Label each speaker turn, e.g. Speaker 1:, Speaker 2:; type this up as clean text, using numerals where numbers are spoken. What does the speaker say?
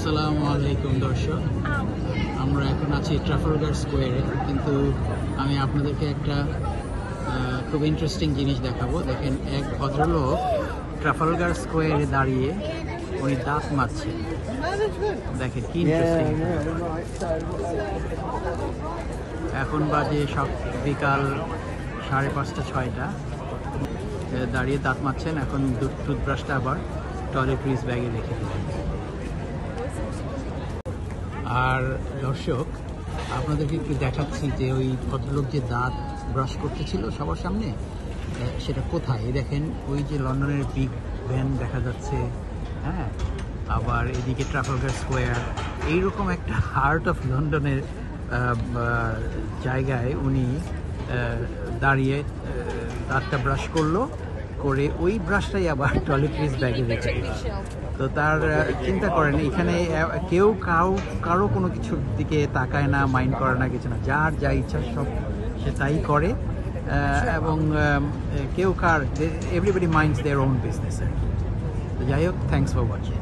Speaker 1: আসসালামু আলাইকুম দর্শক, আমরা এখন আছি ট্রাফালগার স্কোয়ারে, কিন্তু আমি আপনাদেরকে একটা খুব ইন্টারেস্টিং জিনিস দেখাবো। দেখেন, এক ভদ্রলোক ট্রাফালগার স্কোয়ারে দাঁড়িয়ে উনি দাঁত মাজছে। দেখেন কি ইন্টারেস্টিং। এখন বাজে সব বিকাল 5:30-6টা, দাঁড়িয়ে দাঁত মাজছেন। এখন টুথব্রাশটা আবার টয়লেট্রিজ ব্যাগে রেখে দিলেন। আর দর্শক, আপনাদেরকে একটু দেখাচ্ছি যে ওই ভদ্রলোক যে দাঁত ব্রাশ করতেছিল সবার সামনে, সেটা কোথায়। দেখেন, ওই যে লন্ডনের বিগ ভ্যান দেখা যাচ্ছে, হ্যাঁ, আবার এদিকে ট্রাফালগার স্কোয়ার, এইরকম একটা হার্ট অফ লন্ডনের জায়গায় উনি দাঁড়িয়ে দাঁতটা ব্রাশ করে ওই ব্রাশটাই আবার টয়লেট্রিজ ব্যাগে রেখে দিল। তো তার চিন্তা করেন, এখানে কেউ কারো কোনো কিছুর দিকে তাকায় না, মাইন্ড করে না, কিছু না, যার যা ইচ্ছা সব সে তাই করে। এবং কেউ everybody minds their own business আর কি। তো যাই হোক, থ্যাংকস ফর ওয়াচিং।